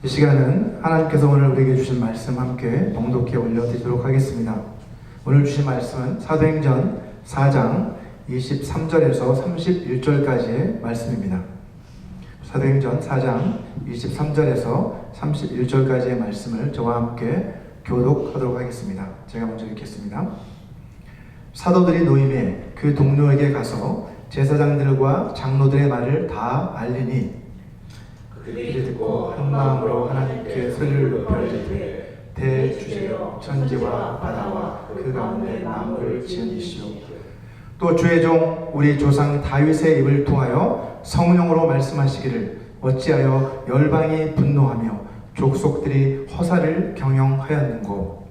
이 시간은 하나님께서 오늘 우리에게 주신 말씀 함께 봉독해 올려드리도록 하겠습니다. 오늘 주신 말씀은 사도행전 4장 23절에서 31절까지의 말씀입니다. 사도행전 4장 23절에서 31절까지의 말씀을 저와 함께 교독하도록 하겠습니다. 제가 먼저 읽겠습니다. 사도들이 노임에 그 동료에게 가서 제사장들과 장로들의 말을 다 알리니 그들이 듣고 한 마음으로 하나님께 소리를 높여드리되 대주제여 천지와 바다와 그 가운데 만물을 지은 이시오 또 주의 종 우리 조상 다윗의 입을 통하여 성령으로 말씀하시기를 어찌하여 열방이 분노하며 족속들이 허사를 경영하였는고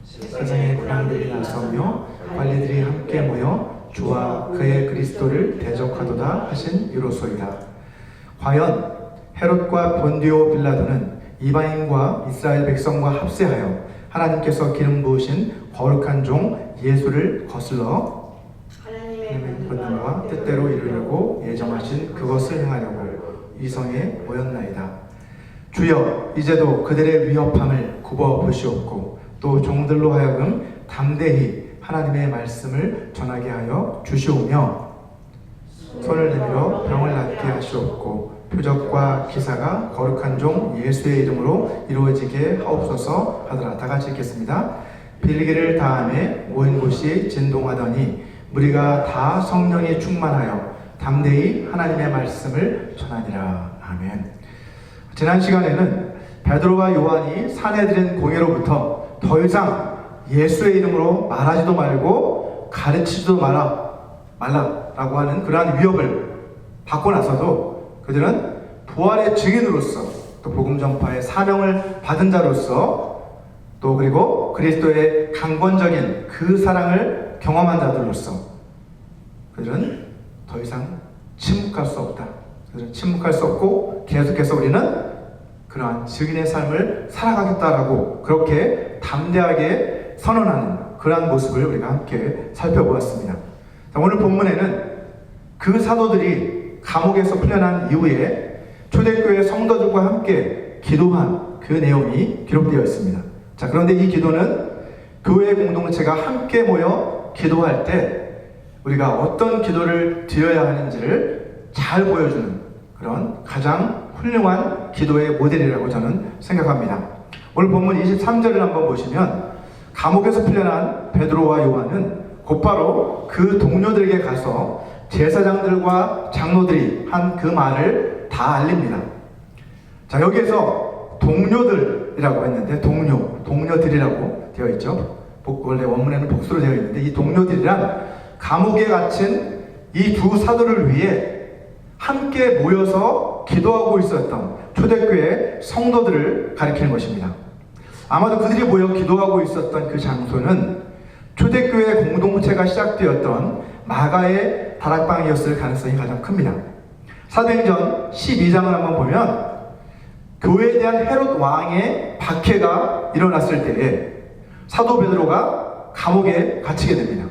세상의 군왕들이 나서며 관리들이 함께 모여 주와 그의 그리스도를 대적하도다 하신 이로소이다. 과연 헤롯과 본디오 빌라도는 이방인과 이스라엘 백성과 합세하여 하나님께서 기름 부으신 거룩한 종 예수를 거슬러 하나님의 권능과 뜻대로 이루려고 예정하신 그것을 행하려고 이성에 모였나이다. 주여 이제도 그들의 위협함을 굽어 보시옵고 또 종들로 하여금 담대히 하나님의 말씀을 전하게 하여 주시오며 손을 내밀어 병을 낫게 하시옵고 표적과 기사가 거룩한 종 예수의 이름으로 이루어지게 하옵소서 하더라. 다 같이 읽겠습니다. 빌기를 다함에 모인 곳이 진동하더니 무리가 다 성령이 충만하여 담대히 하나님의 말씀을 전하니라. 아멘. 지난 시간에는 베드로와 요한이 산에 들인 공회로부터 더 이상 예수의 이름으로 말하지도 말고 가르치지도 말라라고 하는 그러한 위협을 받고 나서도 그들은 부활의 증인으로서 또 복음 전파의 사명을 받은 자로서 또 그리고 그리스도의 강권적인 그 사랑을 경험한 자들로서 그들은 더 이상 침묵할 수 없다. 그들은 침묵할 수 없고 계속해서 우리는 그러한 증인의 삶을 살아가겠다라고 그렇게 담대하게 선언하는 그러한 모습을 우리가 함께 살펴보았습니다. 자, 오늘 본문에는 그 사도들이 감옥에서 풀려난 이후에 초대교회 성도들과 함께 기도한 그 내용이 기록되어 있습니다. 자, 그런데 이 기도는 교회 공동체가 함께 모여 기도할 때 우리가 어떤 기도를 드려야 하는지를 잘 보여주는 그런 가장 훌륭한 기도의 모델이라고 저는 생각합니다. 오늘 본문 23절을 한번 보시면 감옥에서 풀려난 베드로와 요한은 곧바로 그 동료들에게 가서 제사장들과 장로들이 한 그 말을 다 알립니다. 자, 여기에서 동료들이라고 했는데 동료들이라고 되어 있죠. 원래 원문에는 복수로 되어 있는데 이 동료들이란 감옥에 갇힌 이 두 사도를 위해 함께 모여서 기도하고 있었던 초대교회 성도들을 가리키는 것입니다. 아마도 그들이 모여 기도하고 있었던 그 장소는 초대교회 공동체가 시작되었던 마가의 다락방이었을 가능성이 가장 큽니다. 사도행전 12장을 한번 보면 교회에 대한 헤롯 왕의 박해가 일어났을 때에 사도 베드로가 감옥에 갇히게 됩니다.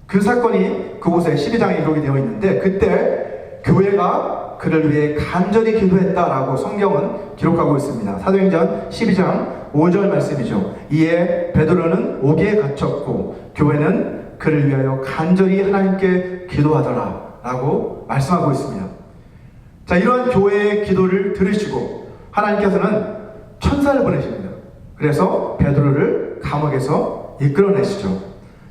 그 사건이 그곳에 12장에 기록이 되어 있는데 그때 교회가 그를 위해 간절히 기도했다라고 성경은 기록하고 있습니다. 사도행전 12장 5절 말씀이죠. 이에 베드로는 옥에 갇혔고 교회는 그를 위하여 간절히 하나님께 기도하더라 라고 말씀하고 있습니다. 자, 이러한 교회의 기도를 들으시고 하나님께서는 천사를 보내십니다. 그래서 베드로를 감옥에서 이끌어내시죠.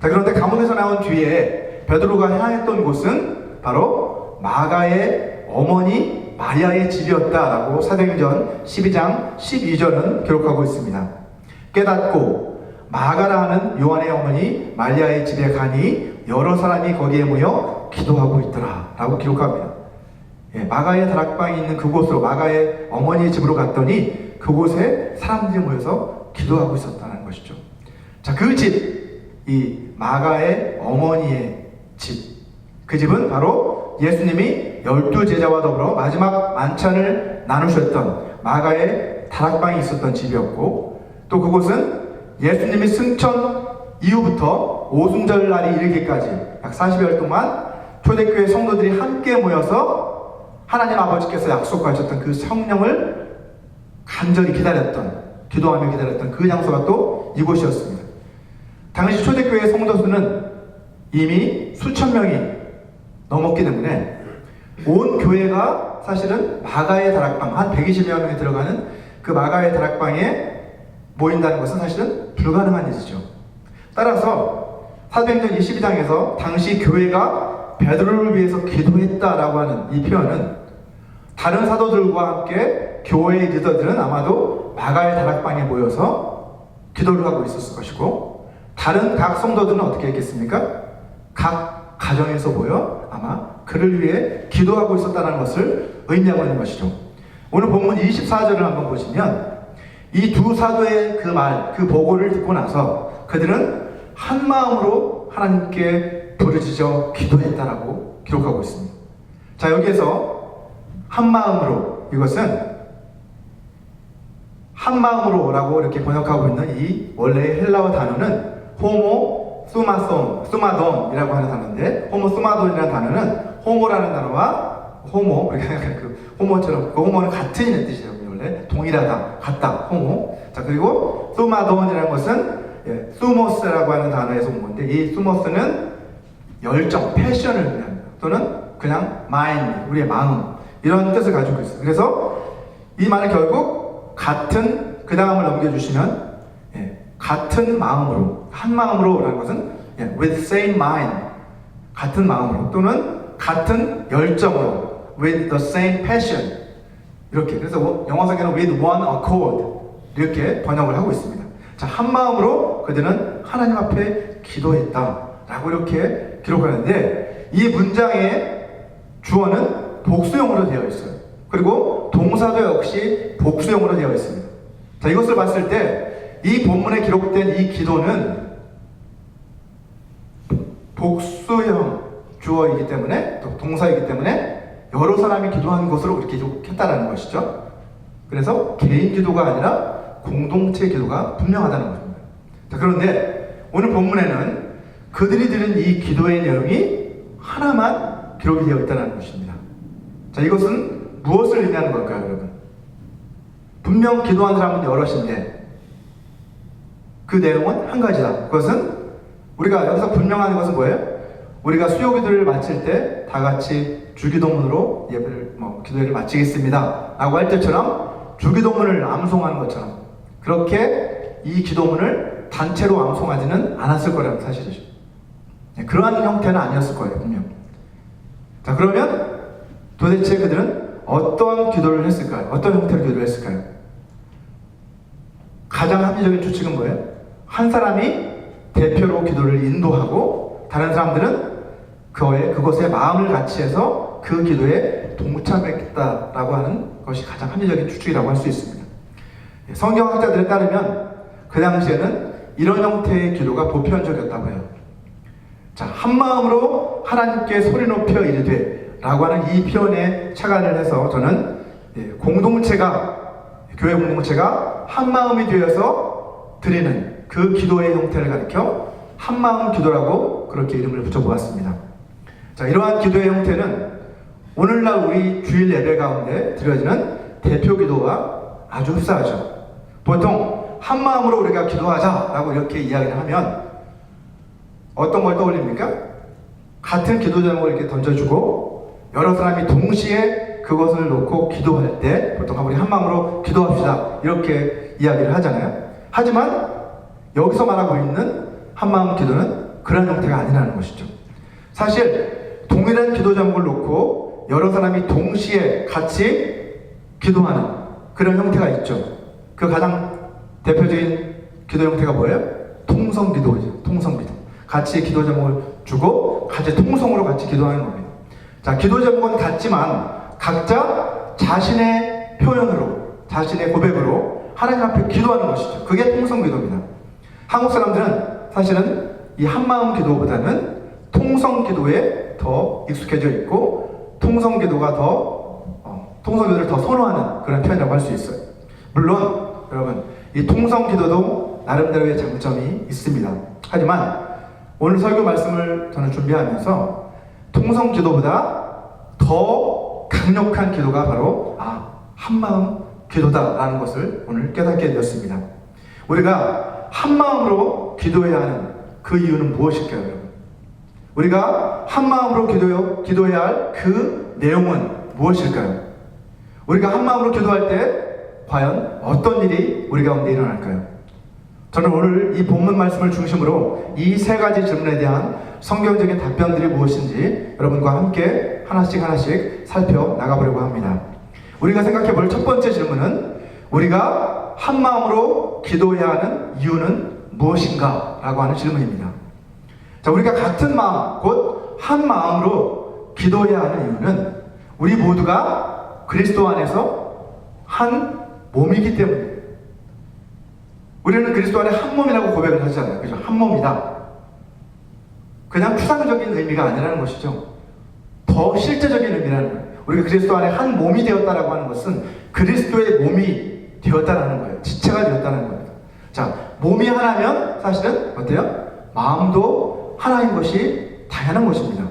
자, 그런데 감옥에서 나온 뒤에 베드로가 향했던 곳은 바로 마가의 어머니 마리아의 집이었다라고 사도행전 12장 12절은 기록하고 있습니다. 깨닫고 마가라 하는 요한의 어머니 마리아의 집에 가니 여러 사람이 거기에 모여 기도하고 있더라 라고 기록합니다. 마가의 다락방이 있는 그곳으로 마가의 어머니의 집으로 갔더니 그곳에 사람들이 모여서 기도하고 있었다는 것이죠. 자, 그 집, 이 마가의 어머니의 집, 그 집은 바로 예수님이 12제자와 더불어 마지막 만찬을 나누셨던 마가의 다락방이 있었던 집이었고 또 그곳은 예수님이 승천 이후부터 오순절 날이 이르기까지 약 40여일 동안 초대교회 성도들이 함께 모여서 하나님 아버지께서 약속하셨던 그 성령을 간절히 기도하며 기다렸던 그 장소가 또 이곳이었습니다. 당시 초대교회 성도수는 이미 수천 명이 넘었기 때문에 온 교회가 사실은 마가의 다락방, 한 120여 명이 들어가는 그 마가의 다락방에 모인다는 것은 사실은 불가능한 일이죠. 따라서 사도행전 22장에서 당시 교회가 베드로를 위해서 기도했다라고 하는 이 표현은 다른 사도들과 함께 교회의 리더들은 아마도 마가의 다락방에 모여서 기도를 하고 있었을 것이고, 다른 각 성도들은 어떻게 했겠습니까? 각 가정에서 모여 아마 그를 위해 기도하고 있었다는 것을 의미하고 있는 것이죠. 오늘 본문 24절을 한번 보시면 이 두 사도의 그 말, 그 보고를 듣고 나서 그들은 한 마음으로 하나님께 부르짖어 기도했다라고 기록하고 있습니다. 자, 여기에서 한 마음으로, 이것은 한 마음으로라고 이렇게 번역하고 있는 이 원래의 헬라어 단어는 호모 수마돈이라고 하는 단어인데, 호모 수마돈이라는 단어는 호모라는 단어와 호모, 우리가 그 호모처럼 그 호모는 같은 이라는 뜻이에요. 원래 동일하다, 같다, 호모. 자, 그리고 수마돈이라는 것은 수모스라고 하는 단어에서 온 건데, 이 수모스는 열정, 패션을 의미합니다. 또는 그냥 마인드, 우리의 마음, 이런 뜻을 가지고 있어요. 그래서 이 말은 결국 같은, 그 다음을 넘겨주시면 같은 마음으로, 한 마음으로 라는 것은 with same mind, 같은 마음으로, 또는 같은 열정으로, with the same passion, 이렇게. 그래서 영어 성경은 with one accord 이렇게 번역을 하고 있습니다. 자, 한 마음으로 그들은 하나님 앞에 기도했다라고 이렇게 기록하는데, 이 문장의 주어는 복수형으로 되어 있어요. 그리고 동사도 역시 복수형으로 되어 있습니다. 자, 이것을 봤을 때 이 본문에 기록된 이 기도는 복수형 주어이기 때문에, 또 동사이기 때문에 여러 사람이 기도하는 것으로 이렇게 기록했다는 것이죠. 그래서 개인 기도가 아니라 공동체 기도가 분명하다는 것입니다. 자, 그런데 오늘 본문에는 그들이 드린 이 기도의 내용이 하나만 기록이 되어 있다는 것입니다. 자, 이것은 무엇을 의미하는 걸까요, 여러분? 분명 기도한 사람은 여럿인데 그 내용은 한 가지다. 그것은 우리가 여기서 분명한 것은 뭐예요? 우리가 수요 기도를 마칠 때 다 같이 주기도문으로 예배를, 기도회를 마치겠습니다 라고 할 때처럼 주기도문을 암송하는 것처럼 그렇게 이 기도문을 단체로 암송하지는 않았을 거라는 사실이죠. 그러한 형태는 아니었을 거예요, 분명. 자, 그러면 도대체 그들은 어떤 기도를 했을까요? 어떤 형태로 기도를 했을까요? 가장 합리적인 추측은 뭐예요? 한 사람이 대표로 기도를 인도하고 다른 사람들은 그것에 마음을 같이 해서 그 기도에 동참했다라고 하는 것이 가장 합리적인 추측이라고 할 수 있습니다. 성경학자들에 따르면 그 당시에는 이런 형태의 기도가 보편적이었다고 해요. 자, 한 마음으로 하나님께 소리 높여 이르되 라고 하는 이 표현에 착안을 해서 저는 교회 공동체가 한 마음이 되어서 드리는 그 기도의 형태를 가리켜 한마음 기도라고 그렇게 이름을 붙여보았습니다. 자, 이러한 기도의 형태는 오늘날 우리 주일 예배 가운데 드려지는 대표 기도와 아주 흡사하죠. 보통 한 마음으로 우리가 기도하자라고 이렇게 이야기를 하면 어떤 걸 떠올립니까? 같은 기도 제목을 이렇게 던져주고 여러 사람이 동시에 그것을 놓고 기도할 때 보통 우리 한 마음으로 기도합시다 이렇게 이야기를 하잖아요. 하지만 여기서 말하고 있는 한마음 기도는 그런 형태가 아니라는 것이죠. 사실 동일한 기도 제목을 놓고 여러 사람이 동시에 같이 기도하는 그런 형태가 있죠. 그 가장 대표적인 기도 형태가 뭐예요? 통성기도죠. 통성기도. 같이 기도 제목을 주고 같이 통성으로 같이 기도하는 겁니다. 자, 기도 제목은 같지만 각자 자신의 표현으로, 자신의 고백으로 하나님 앞에 기도하는 것이죠. 그게 통성기도입니다. 한국 사람들은 사실은 이 한마음 기도보다는 통성 기도에 더 익숙해져 있고 통성기도를 더 선호하는 그런 표현이라고 할 수 있어요. 물론 여러분, 이 통성기도도 나름대로의 장점이 있습니다. 하지만 오늘 설교 말씀을 저는 준비하면서 통성기도보다 더 강력한 기도가 바로 한마음 기도다라는 것을 오늘 깨닫게 되었습니다. 우리가 한 마음으로 기도해야 하는 그 이유는 무엇일까요, 여러분? 우리가 한 마음으로 기도해야 할 그 내용은 무엇일까요? 우리가 한 마음으로 기도할 때 과연 어떤 일이 우리 가운데 일어날까요? 저는 오늘 이 본문 말씀을 중심으로 이 세 가지 질문에 대한 성경적인 답변들이 무엇인지 여러분과 함께 하나씩 살펴나가보려고 합니다. 우리가 생각해 볼 첫 번째 질문은 우리가 한 마음으로 기도해야 하는 이유는 무엇인가? 라고 하는 질문입니다. 자, 우리가 같은 마음, 곧 한 마음으로 기도해야 하는 이유는 우리 모두가 그리스도 안에서 한 몸이기 때문에 우리는 그리스도 안에 한 몸이라고 고백을 하잖아요. 그죠? 한 몸이다. 그냥 추상적인 의미가 아니라는 것이죠. 더 실제적인 의미라는 거예요. 우리가 그리스도 안에 한 몸이 되었다라고 하는 것은 그리스도의 몸이 되었다라는 거예요. 지체가 되었다는 겁니다. 자, 몸이 하나면 사실은 어때요? 마음도 하나인 것이 당연한 것입니다.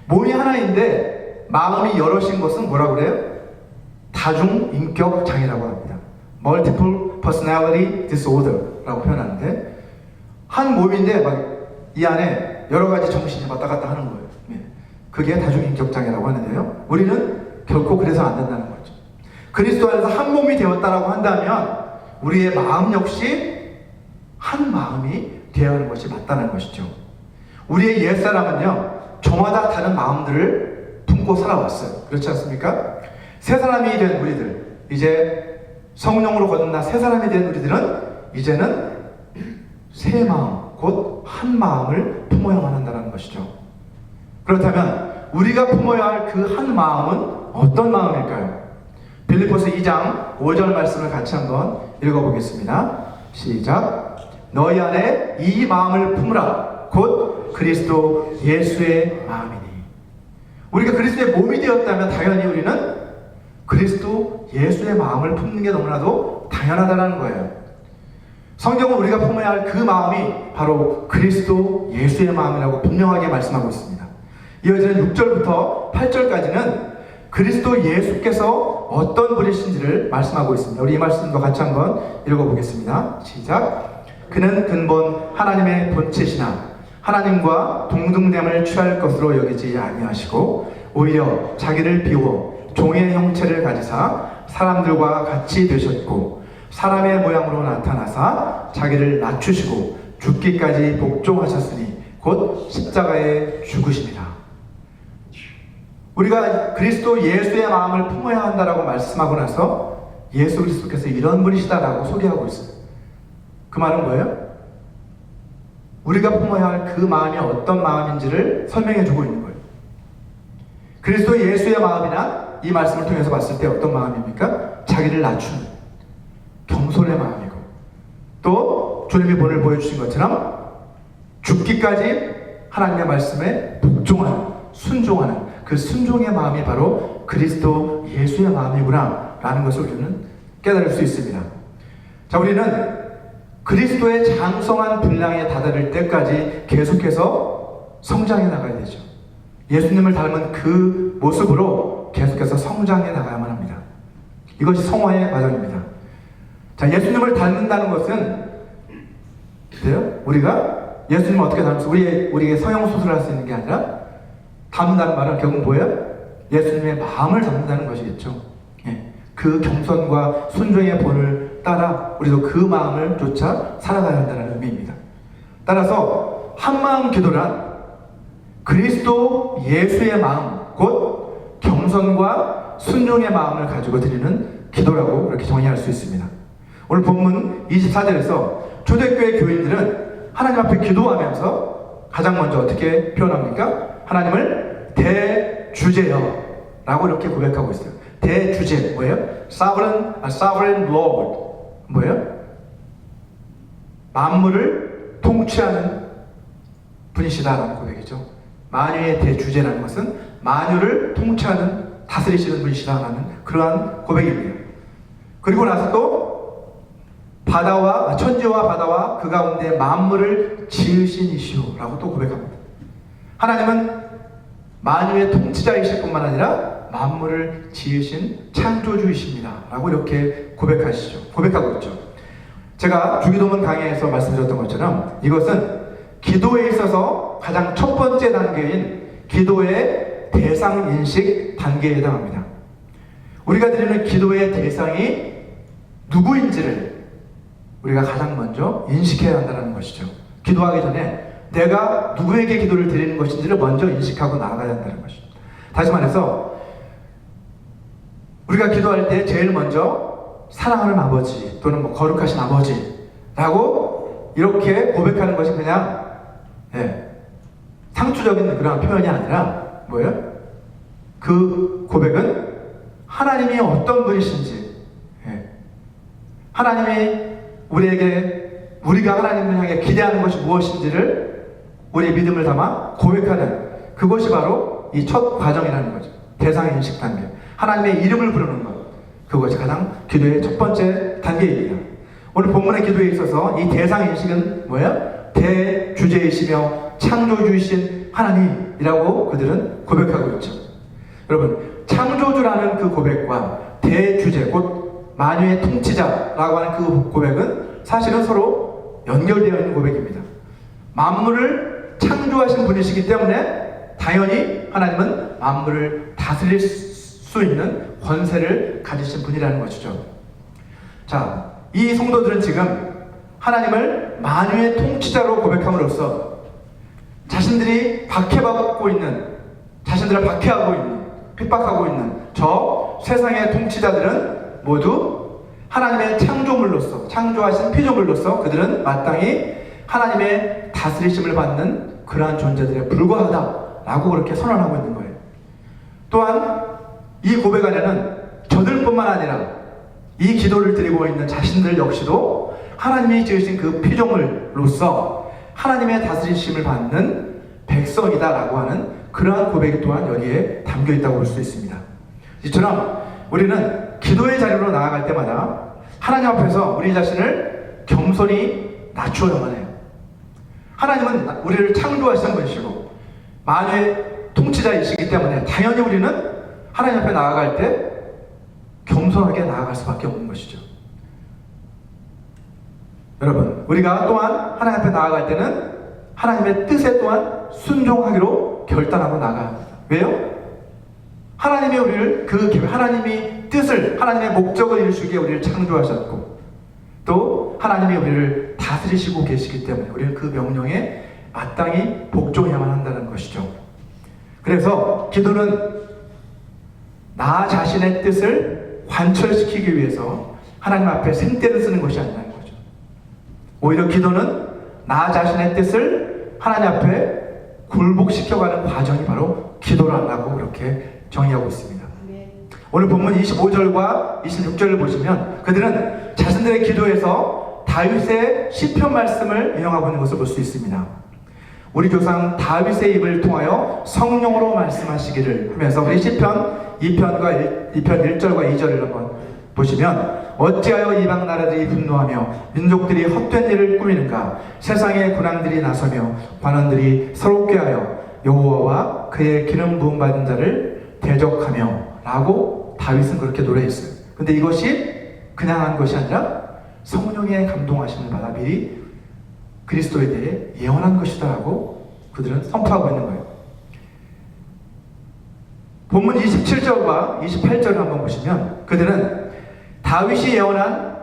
몸이 하나인데 마음이 여럿인 것은 뭐라고 그래요? 다중인격 장애라고 합니다. Multiple Personality Disorder라고 표현하는데 한 몸인데 막 이 안에 여러 가지 정신이 왔다 갔다 하는 거예요. 그게 다중인격 장애라고 하는데요. 우리는 결코 그래서 안 된다는 거죠. 그리스도 안에서 한 몸이 되었다라고 한다면 우리의 마음 역시 한 마음이 되어야 하는 것이 맞다는 것이죠. 우리의 옛사람은요, 저마다 다른 마음들을 품고 살아왔어요. 그렇지 않습니까? 새 사람이 된 우리들, 이제 성령으로 거듭나 새 사람이 된 우리들은 이제는 새 마음, 곧 한 마음을 품어야만 한다는 것이죠. 그렇다면 우리가 품어야 할 그 한 마음은 어떤 마음일까요? 빌립보서 2장 5절 말씀을 같이 한번 읽어보겠습니다. 시작. 너희 안에 이 마음을 품으라. 곧 그리스도 예수의 마음이니. 우리가 그리스도의 몸이 되었다면 당연히 우리는 그리스도 예수의 마음을 품는 게 너무나도 당연하다는 거예요. 성경은 우리가 품어야 할 그 마음이 바로 그리스도 예수의 마음이라고 분명하게 말씀하고 있습니다. 이어지는 6절부터 8절까지는 그리스도 예수께서 어떤 분이신지를 말씀하고 있습니다. 우리 이 말씀도 같이 한번 읽어보겠습니다. 시작. 그는 근본 하나님의 본체시나 하나님과 동등됨을 취할 것으로 여기지 아니하시고 오히려 자기를 비워 종의 형체를 가지사 사람들과 같이 되셨고 사람의 모양으로 나타나사 자기를 낮추시고 죽기까지 복종하셨으니 곧 십자가에 죽으심이라. 우리가 그리스도 예수의 마음을 품어야 한다라고 말씀하고 나서 예수 그리스도께서 이런 분이시다라고 소개하고 있어요. 그 말은 뭐예요? 우리가 품어야 할 그 마음이 어떤 마음인지를 설명해 주고 있는 거예요. 그리스도 예수의 마음이나 이 말씀을 통해서 봤을 때 어떤 마음입니까? 자기를 낮추는 겸손의 마음이고, 또 주님이 본을 보여주신 것처럼 죽기까지 하나님의 말씀에 복종하는, 순종하는 그 순종의 마음이 바로 그리스도 예수의 마음이구나 라는 것을 우리는 깨달을 수 있습니다. 자, 우리는 그리스도의 장성한 분량에 다다를 때까지 계속해서 성장해 나가야 되죠. 예수님을 닮은 그 모습으로 계속해서 성장해 나가야만 합니다. 이것이 성화의 과정입니다. 자, 예수님을 닮는다는 것은 우리가 예수님을 어떻게 닮을수, 우리에게 성형수술을 할 수 있는 게 아니라 닮는다는 말은 결국 뭐예요? 예수님의 마음을 닮는다는 것이겠죠. 그 겸손과 순종의 본을 따라 우리도 그 마음을 쫓아 살아가야 한다는 의미입니다. 따라서 한마음 기도란 그리스도 예수의 마음, 곧 겸손과 순종의 마음을 가지고 드리는 기도라고 그렇게 정의할 수 있습니다. 오늘 본문 24절에서 초대교회 교인들은 하나님 앞에 기도하면서 가장 먼저 어떻게 표현합니까? 하나님을 대주제여 라고 이렇게 고백하고 있어요. 대주제 뭐예요? Sovereign Lord 뭐예요? 만물을 통치하는 분이시다라는 고백이죠. 만유의 대주제라는 것은 만유를 통치하는, 다스리시는 분이시다라는 그러한 고백입니다. 그리고 나서 또 천지와 바다와 그 가운데 만물을 지으신 이시오 라고 또 고백합니다. 하나님은 만유의 통치자이실 뿐만 아니라 만물을 지으신 창조주이십니다 라고 이렇게 고백하고 있죠. 제가 주기도문 강의에서 말씀드렸던 것처럼 이것은 기도에 있어서 가장 첫 번째 단계인 기도의 대상인식 단계에 해당합니다. 우리가 드리는 기도의 대상이 누구인지를 우리가 가장 먼저 인식해야 한다는 것이죠. 기도하기 전에 내가 누구에게 기도를 드리는 것인지를 먼저 인식하고 나아가야 한다는 것이죠. 다시 말해서 우리가 기도할 때 제일 먼저 사랑하는 아버지 또는 거룩하신 아버지라고 이렇게 고백하는 것이 그냥 상투적인 그런 표현이 아니라 뭐예요? 그 고백은 하나님이 어떤 분이신지, 하나님이 우리가 하나님을 향해 기대하는 것이 무엇인지를 우리의 믿음을 담아 고백하는 그것이 바로 이 첫 과정이라는 거죠. 대상인식 단계. 하나님의 이름을 부르는 것. 그것이 가장 기도의 첫 번째 단계입니다. 오늘 본문의 기도에 있어서 이 대상인식은 뭐예요? 대주제이시며 창조주이신 하나님이라고 그들은 고백하고 있죠. 여러분, 창조주라는 그 고백과 대주제, 곧 만유의 통치자라고 하는 그 고백은 사실은 서로 연결되어 있는 고백입니다. 만물을 창조하신 분이시기 때문에 당연히 하나님은 만물을 다스릴 수 있는 권세를 가지신 분이라는 것이죠. 자, 이 성도들은 지금 하나님을 만유의 통치자로 고백함으로써 자신들을 박해하고 있는, 핍박하고 있는 저 세상의 통치자들은 모두 하나님의 창조물로서, 창조하신 피조물로서 그들은 마땅히 하나님의 다스리심을 받는 그러한 존재들에 불과하다라고 그렇게 선언하고 있는 거예요. 또한 이 고백 안에는 저들뿐만 아니라 이 기도를 드리고 있는 자신들 역시도 하나님이 지으신 그 피조물로서 하나님의 다스리심을 받는 백성이다라고 하는 그러한 고백이 또한 여기에 담겨 있다고 볼 수 있습니다. 이처럼 우리는 기도의 자리로 나아갈 때마다 하나님 앞에서 우리 자신을 겸손히 낮추어야만 해요. 하나님은 우리를 창조하신 분이시고 만유의 통치자이시기 때문에 당연히 우리는 하나님 앞에 나아갈 때 겸손하게 나아갈 수밖에 없는 것이죠. 여러분, 우리가 또한 하나님 앞에 나아갈 때는 하나님의 뜻에 또한 순종하기로 결단하고 나아가야 합니다. 왜요? 하나님이 우리를 하나님이 뜻을, 하나님의 목적을 이루시기에 우리를 창조하셨고 또 하나님이 우리를 다스리시고 계시기 때문에 우리는 그 명령에 마땅히 복종해야만 한다는 것이죠. 그래서 기도는 나 자신의 뜻을 관철시키기 위해서 하나님 앞에 생떼를 쓰는 것이 아니라는 거죠. 오히려 기도는 나 자신의 뜻을 하나님 앞에 굴복시켜가는 과정이 바로 기도라고 그렇게 정의하고 있습니다. 오늘 본문 25절과 26절을 보시면 그들은 자신들의 기도에서 다윗의 시편 말씀을 인용하고 있는 것을 볼 수 있습니다. 우리 조상 다윗의 입을 통하여 성령으로 말씀하시기를 하면서 우리 시편 2편 1절과 2절을 한번 보시면 어찌하여 이방 나라들이 분노하며 민족들이 헛된 일을 꾸미는가 세상의 군왕들이 나서며 관원들이 서럽게 하여 여호와와 그의 기름 부음 받은 자를 대적하며 라고 다윗은 그렇게 노래했어요. 근데 이것이 그냥 한 것이 아니라 성령의 감동하심을 받아 미리 그리스도에 대해 예언한 것이다 라고 그들은 선포하고 있는 거예요. 본문 27절과 28절을 한번 보시면 그들은 다윗이 예언한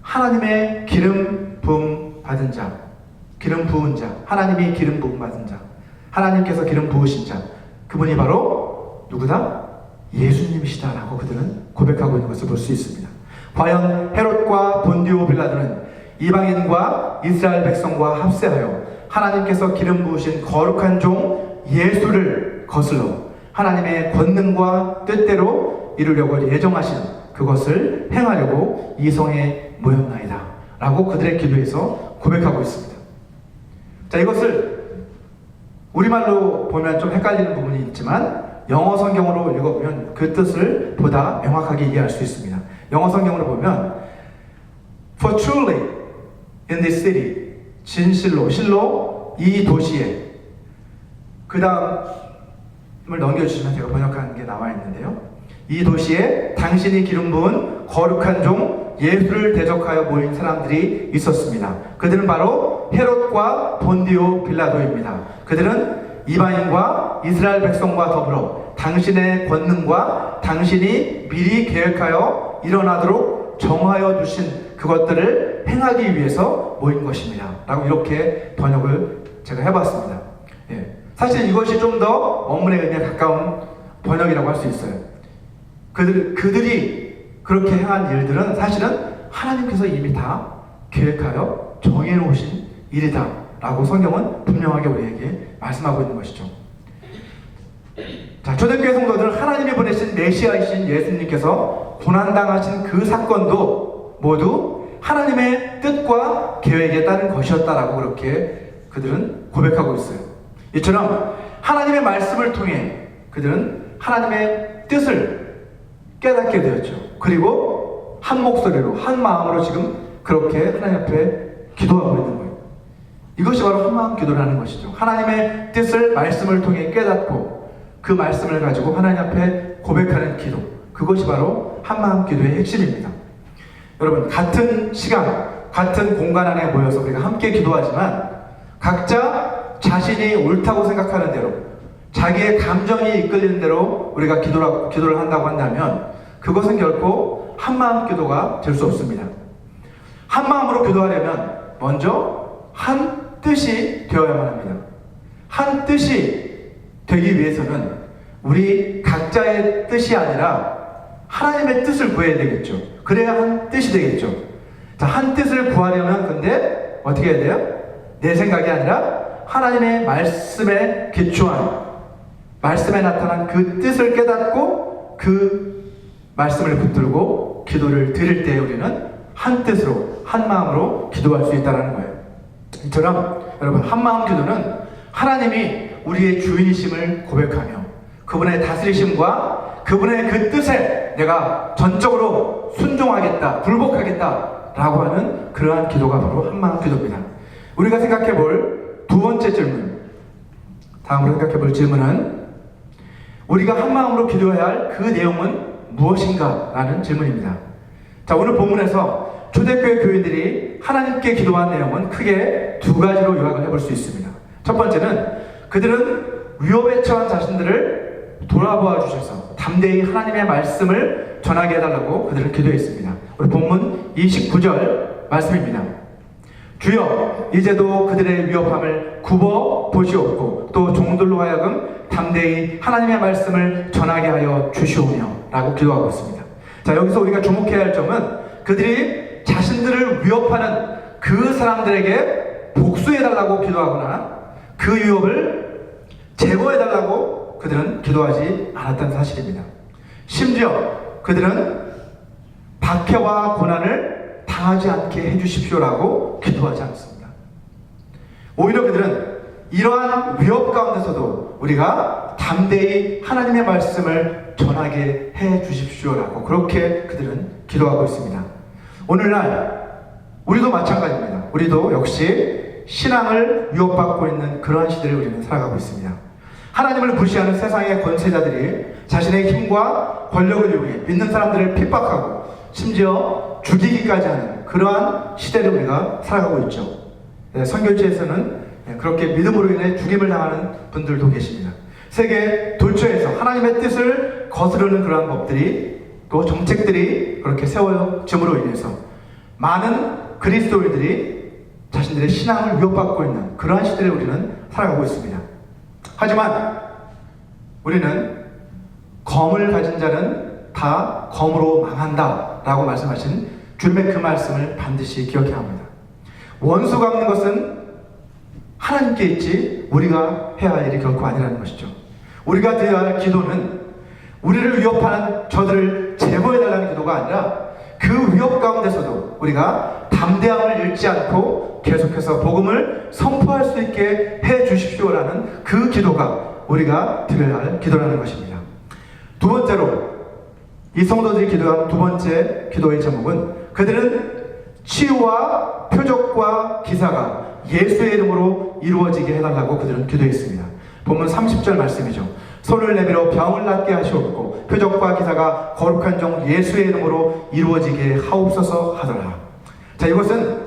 하나님의 기름 부음 받은 자, 기름 부은 자, 하나님이 기름 부음 받은 자, 하나님께서 기름 부으신 자, 그분이 바로 누구다? 예수님이시다라고 그들은 고백하고 있는 것을 볼 수 있습니다. 과연 헤롯과 본디오 빌라도는 이방인과 이스라엘 백성과 합세하여 하나님께서 기름 부으신 거룩한 종 예수를 거슬러 하나님의 권능과 뜻대로 이루려고 예정하신 그것을 행하려고 이 성에 모였나이다 라고 그들의 기도에서 고백하고 있습니다. 자, 이것을 우리말로 보면 좀 헷갈리는 부분이 있지만 영어 성경으로 읽어보면 그 뜻을 보다 명확하게 이해할 수 있습니다. 영어 성경으로 보면 For truly in this city, 진실로, 실로 이 도시에, 그 다음을 넘겨주시면 제가 번역한 게 나와 있는데요. 이 도시에 당신이 기름 부은 거룩한 종 예수를 대적하여 모인 사람들이 있었습니다. 그들은 바로 헤롯과 본디오 빌라도입니다. 그들은 이방인과 이스라엘 백성과 더불어 당신의 권능과 당신이 미리 계획하여 일어나도록 정하여 주신 그것들을 행하기 위해서 모인 것입니다. 라고 이렇게 번역을 제가 해봤습니다. 예. 사실 이것이 좀 더 원문의 의미에 가까운 번역이라고 할 수 있어요. 그들이 그렇게 행한 일들은 사실은 하나님께서 이미 다 계획하여 정해놓으신 일이다 라고 성경은 분명하게 우리에게 말씀하고 있는 것이죠. 자, 초대교회 성도들은 하나님이 보내신 메시아이신 예수님께서 고난당하신 그 사건도 모두 하나님의 뜻과 계획에 따른 것이었다라고 그렇게 그들은 고백하고 있어요. 이처럼 하나님의 말씀을 통해 그들은 하나님의 뜻을 깨닫게 되었죠. 그리고 한 목소리로 한 마음으로 지금 그렇게 하나님 앞에 기도하고 있는 거예요. 이것이 바로 한마음 기도라는 것이죠. 하나님의 뜻을 말씀을 통해 깨닫고 그 말씀을 가지고 하나님 앞에 고백하는 기도, 그것이 바로 한마음 기도의 핵심입니다. 여러분, 같은 시간, 같은 공간 안에 모여서 우리가 함께 기도하지만 각자 자신이 옳다고 생각하는 대로, 자기의 감정이 이끌리는 대로 우리가 기도를 한다고 한다면 그것은 결코 한마음 기도가 될 수 없습니다. 한마음으로 기도하려면 먼저 한 뜻이 되어야만 합니다. 한 뜻이 되기 위해서는 우리 각자의 뜻이 아니라 하나님의 뜻을 구해야 되겠죠. 그래야 한 뜻이 되겠죠. 자, 한 뜻을 구하려면 근데 어떻게 해야 돼요? 내 생각이 아니라 하나님의 말씀에 기초한, 말씀에 나타난 그 뜻을 깨닫고 그 말씀을 붙들고 기도를 드릴 때 우리는 한 뜻으로, 한 마음으로 기도할 수 있다는 거예요. 이처럼 여러분, 한마음 기도는 하나님이 우리의 주인이심을 고백하며 그분의 다스리심과 그분의 그 뜻에 내가 전적으로 순종하겠다, 굴복하겠다 라고 하는 그러한 기도가 바로 한마음 기도입니다. 우리가 생각해 볼 두 번째 질문, 다음으로 생각해 볼 질문은 우리가 한마음으로 기도해야 할 그 내용은 무엇인가? 라는 질문입니다. 자, 오늘 본문에서 초대교회 교인들이 하나님께 기도한 내용은 크게 두 가지로 요약을 해볼 수 있습니다. 첫 번째는 그들은 위협에 처한 자신들을 돌아보아 주셔서 담대히 하나님의 말씀을 전하게 해달라고 그들은 기도했습니다. 우리 본문 29절 말씀입니다. 주여, 이제도 그들의 위협함을 굽어 보시옵고 또 종들로 하여금 담대히 하나님의 말씀을 전하게 하여 주시오며 라고 기도하고 있습니다. 자, 여기서 우리가 주목해야 할 점은 그들이 자신들을 위협하는 그 사람들에게 복수해달라고 기도하거나 그 위협을 제거해달라고 그들은 기도하지 않았다는 사실입니다. 심지어 그들은 박해와 고난을 당하지 않게 해주십시오라고 기도하지 않습니다. 오히려 그들은 이러한 위협 가운데서도 우리가 담대히 하나님의 말씀을 전하게 해 주십시오라고 그렇게 그들은 기도하고 있습니다. 오늘날 우리도 마찬가지입니다. 우리도 역시 신앙을 위협받고 있는 그러한 시대를 우리는 살아가고 있습니다. 하나님을 무시하는 세상의 권세자들이 자신의 힘과 권력을 이용해 믿는 사람들을 핍박하고 심지어 죽이기까지 하는 그러한 시대를 우리가 살아가고 있죠. 선교지에서는 그렇게 믿음으로 인해 죽임을 당하는 분들도 계십니다. 세계 도처에서 하나님의 뜻을 거스르는 그러한 법들이, 또 정책들이 그렇게 세워짐으로 인해서 많은 그리스도인들이 자신들의 신앙을 위협받고 있는 그러한 시대를 우리는 살아가고 있습니다. 하지만 우리는 검을 가진 자는 다 검으로 망한다 라고 말씀하신 주님의 그 말씀을 반드시 기억해야 합니다. 원수가 없는 것은 하나님께 있지 우리가 해야 할 일이 결코 아니라는 것이죠. 우리가 드려야 할 기도는 우리를 위협하는 저들을 제거해달라는 기도가 아니라 그 위협 가운데서도 우리가 담대함을 잃지 않고 계속해서 복음을 선포할 수 있게 해 주십시오라는 그 기도가 우리가 드려야 할 기도라는 것입니다. 두 번째로 이 성도들이 기도한 두 번째 기도의 제목은 그들은 치유와 표적과 기사가 예수의 이름으로 이루어지게 해달라고 그들은 기도했습니다. 본문 30절 말씀이죠. 손을 내밀어 병을 낫게 하시옵고 표적과 기사가 거룩한 종 예수의 이름으로 이루어지게 하옵소서 하더라. 자, 이것은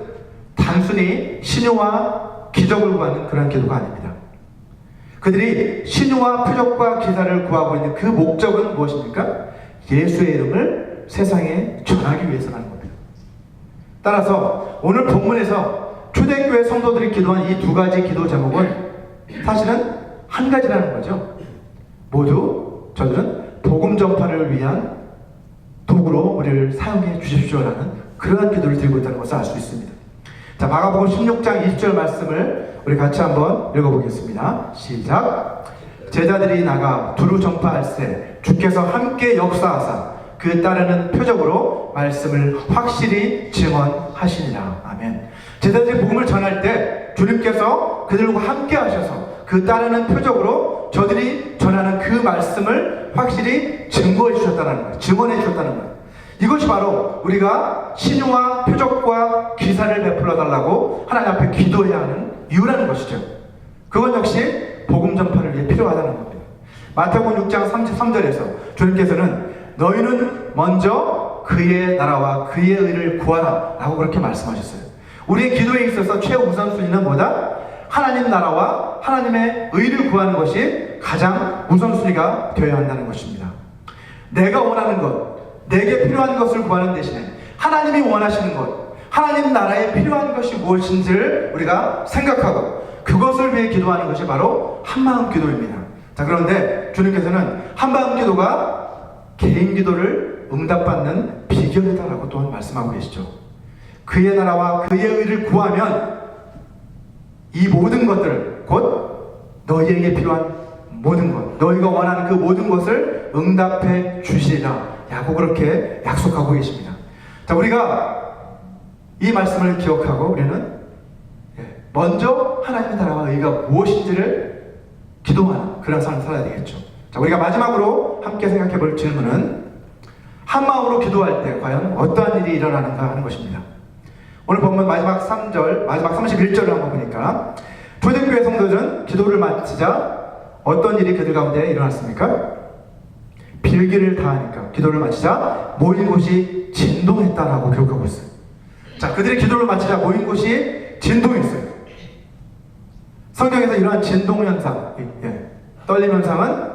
단순히 신유와 기적을 구하는 그런 기도가 아닙니다. 그들이 신유와 표적과 기사를 구하고 있는 그 목적은 무엇입니까? 예수의 이름을 세상에 전하기 위해서라는 겁니다. 따라서 오늘 본문에서 초대교회 성도들이 기도한 이 두 가지 기도 제목은 사실은 한 가지라는 거죠. 모두 저들은 복음 전파를 위한 도구로 우리를 사용해 주십시오라는 그러한 기도를 드리고 있다는 것을 알 수 있습니다. 자, 마가복음 16장 20절 말씀을 우리 같이 한번 읽어보겠습니다. 시작. 제자들이 나가 두루 전파할세 주께서 함께 역사하사 그 따르는 표적으로 말씀을 확실히 증언하시니라. 아멘. 제자들이 복음을 전할 때 주님께서 그들과 함께 하셔서 그 따르는 표적으로 저들이 전하는 그 말씀을 확실히 증거해 주셨다는 거예요. 증언해 주셨다는 거예요. 이것이 바로 우리가 신유와 표적과 기사를 베풀어 달라고 하나님 앞에 기도해야 하는 이유라는 것이죠. 그건 역시 복음 전파를 위해 필요하다는 겁니다. 마태복음 6장 33절에서 주님께서는 너희는 먼저 그의 나라와 그의 의를 구하라 라고 그렇게 말씀하셨어요. 우리의 기도에 있어서 최우선순위는 뭐다? 하나님 나라와 하나님의 의를 구하는 것이 가장 우선순위가 되어야 한다는 것입니다. 내가 원하는 것, 내게 필요한 것을 구하는 대신에 하나님이 원하시는 것, 하나님 나라에 필요한 것이 무엇인지를 우리가 생각하고 그것을 위해 기도하는 것이 바로 한마음 기도입니다. 자, 그런데 주님께서는 한마음 기도가 개인 기도를 응답받는 비결이다라고 또한 말씀하고 계시죠. 그의 나라와 그의 의를 구하면 이 모든 것들, 곧 너희에게 필요한 모든 것, 너희가 원하는 그 모든 것을 응답해 주시리라 라고 그렇게 약속하고 계십니다. 자, 우리가 이 말씀을 기억하고 우리는 먼저 하나님의 나라와 의가 무엇인지를 기도하는 그런 삶을 살아야 되겠죠. 자, 우리가 마지막으로 함께 생각해 볼 질문은 한마음으로 기도할 때 과연 어떠한 일이 일어나는가 하는 것입니다. 오늘 본문 마지막 3절, 마지막 31절을 한번 보니까 초대교회 성도들은 기도를 마치자 어떤 일이 그들 가운데 일어났습니까? 빌기를 다하니까 기도를 마치자 모인 곳이 진동했다라고 기록하고 있어요. 자, 그들이 기도를 마치자 모인 곳이 진동했어요. 성경에서 이러한 진동 현상, 떨림 현상은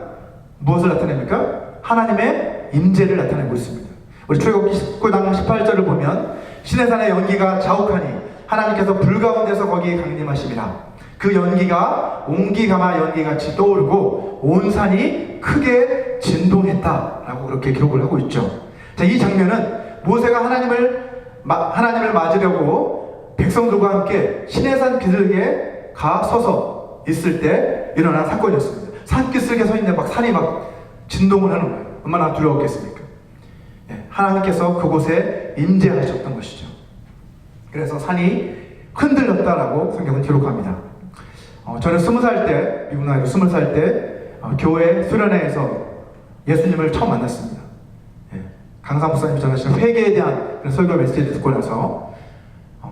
무엇을 나타냅니까? 하나님의 임재를 나타내고 있습니다. 우리 출애굽기 19장 18절을 보면 시내산의 연기가 자욱하니 하나님께서 불 가운데서 거기에 강림하심이라. 그 연기가 옹기가마 연기같이 떠오르고 온 산이 크게 진동했다라고 그렇게 기록을 하고 있죠. 자, 이 장면은 모세가 하나님을 맞으려고 백성들과 함께 시내산 기슭에 가 서서 있을 때 일어난 사건이었습니다. 산기슭에 서 있는데 막 산이 막 진동을 하는 거예요. 얼마나 두려웠겠습니까? 하나님께서 그곳에 임재하셨던 것이죠. 그래서 산이 흔들렸다라고 성경은 기록합니다. 저는 20살 때, 미국 나이로 20살 때 교회 수련회에서 예수님을 처음 만났습니다. 강사 목사님이 전하시는 회개에 대한 설교 메시지를 듣고 나서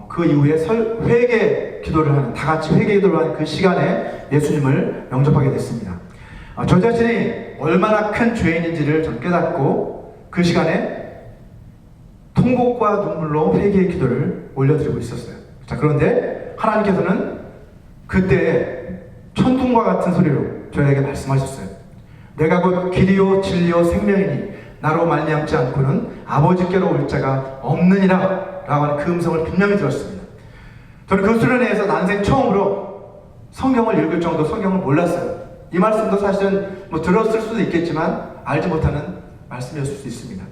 그 이후에 회개 기도를 하는, 다 같이 회개 기도를 하는 그 시간에 예수님을 영접하게 됐습니다. 저 자신이 얼마나 큰 죄인인지를 저는 깨닫고 그 시간에 통곡과 눈물로 회개의 기도를 올려드리고 있었어요. 자, 그런데 하나님께서는 그때 천둥과 같은 소리로 저에게 말씀하셨어요. 내가 곧 길이요 진리요 생명이니 나로 말미암지 않고는 아버지께로 올 자가 없느니라 라고 하는 그 음성을 분명히 들었습니다. 저는 그 수련회에서 난생 처음으로 성경을 읽을 정도 성경을 몰랐어요. 이 말씀도 사실은 들었을 수도 있겠지만 알지 못하는 말씀이었을 수 있습니다.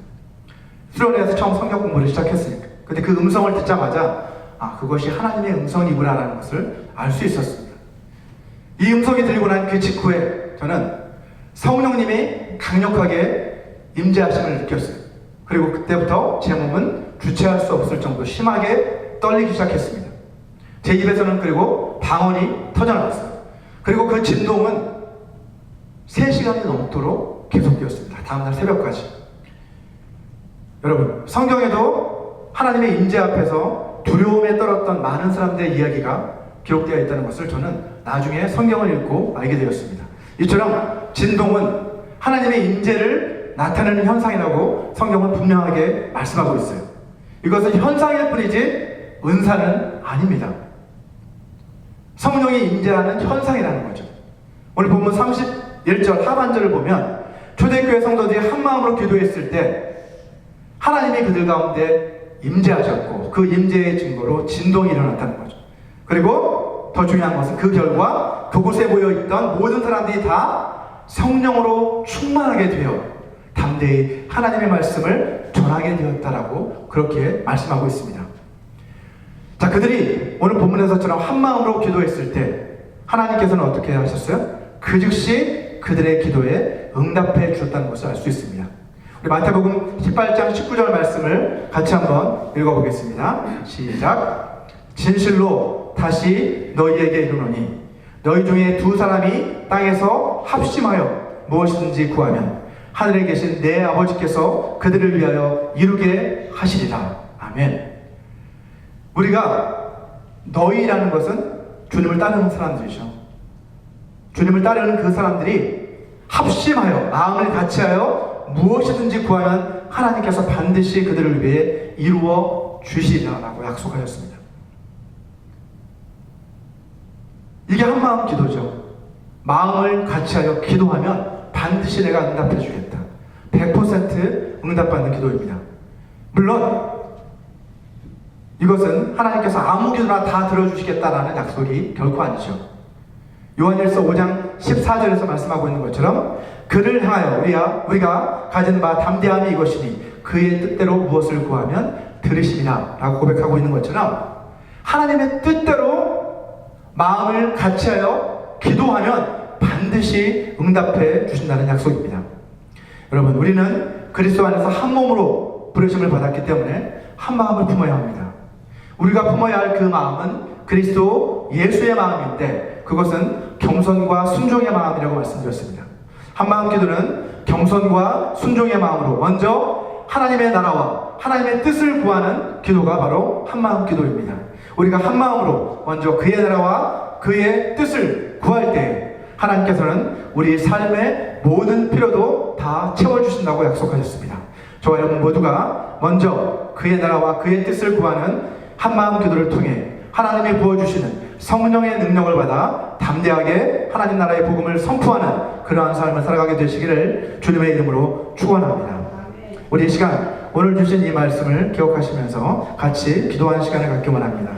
수련회에서 처음 성경 공부를 시작했으니까. 근데 그 음성을 듣자마자 그것이 하나님의 음성이구나 라는 것을 알 수 있었습니다. 이 음성이 들리고 난 그 직후에 저는 성령님이 강력하게 임재하심을 느꼈어요. 그리고 그때부터 제 몸은 주체할 수 없을 정도로 심하게 떨리기 시작했습니다. 제 입에서는 그리고 방언이 터져나왔어요. 그리고 그 진동은 3시간이 넘도록 계속되었습니다. 다음날 새벽까지. 여러분, 성경에도 하나님의 임재 앞에서 두려움에 떨었던 많은 사람들의 이야기가 기록되어 있다는 것을 저는 나중에 성경을 읽고 알게 되었습니다. 이처럼 진동은 하나님의 임재를 나타내는 현상이라고 성경은 분명하게 말씀하고 있어요. 이것은 현상일 뿐이지 은사는 아닙니다. 성령이 임재하는 현상이라는 거죠. 오늘 본문 31절 하반절을 보면 초대교회 성도들이 한마음으로 기도했을 때 하나님이 그들 가운데 임재하셨고 그 임재의 증거로 진동이 일어났다는 거죠. 그리고 더 중요한 것은 그 결과 그곳에 모여있던 모든 사람들이 다 성령으로 충만하게 되어 담대히 하나님의 말씀을 전하게 되었다라고 그렇게 말씀하고 있습니다. 자, 그들이 오늘 본문에서처럼 한마음으로 기도했을 때 하나님께서는 어떻게 하셨어요? 그 즉시 그들의 기도에 응답해 주셨다는 것을 알 수 있습니다. 우리 마태복음 18장 19절 말씀을 같이 한번 읽어보겠습니다. 시작. 진실로 다시 너희에게 이르노니 너희 중에 두 사람이 땅에서 합심하여 무엇이든지 구하면 하늘에 계신 내 아버지께서 그들을 위하여 이루게 하시리라. 아멘. 우리가 너희라는 것은 주님을 따르는 사람들이죠. 주님을 따르는 그 사람들이 합심하여 마음을 같이하여 무엇이든지 구하면 하나님께서 반드시 그들을 위해 이루어 주시리라고 약속하셨습니다. 이게 한마음 기도죠. 마음을 같이하여 기도하면 반드시 내가 응답해 주겠다. 100% 응답받는 기도입니다. 물론 이것은 하나님께서 아무 기도나 다 들어주시겠다라는 약속이 결코 아니죠. 요한일서 5장 14절에서 말씀하고 있는 것처럼 그를 향하여 우리가 가진 바 담대함이 이것이니 그의 뜻대로 무엇을 구하면 들으심이라 라고 고백하고 있는 것처럼 하나님의 뜻대로 마음을 같이하여 기도하면 반드시 응답해 주신다는 약속입니다. 여러분, 우리는 그리스도 안에서 한 몸으로 부르심을 받았기 때문에 한 마음을 품어야 합니다. 우리가 품어야 할 그 마음은 그리스도 예수의 마음인데 그것은 겸손과 순종의 마음이라고 말씀드렸습니다. 한마음 기도는 겸손과 순종의 마음으로 먼저 하나님의 나라와 하나님의 뜻을 구하는 기도가 바로 한마음 기도입니다. 우리가 한마음으로 먼저 그의 나라와 그의 뜻을 구할 때 하나님께서는 우리 삶의 모든 필요도 다 채워주신다고 약속하셨습니다. 저와 여러분 모두가 먼저 그의 나라와 그의 뜻을 구하는 한마음 기도를 통해 하나님이 부어주시는 성령의 능력을 받아 담대하게 하나님 나라의 복음을 선포하는 그러한 삶을 살아가게 되시기를 주님의 이름으로 축원합니다. 우리 이 시간 오늘 주신 이 말씀을 기억하시면서 같이 기도하는 시간을 갖기를 원합니다.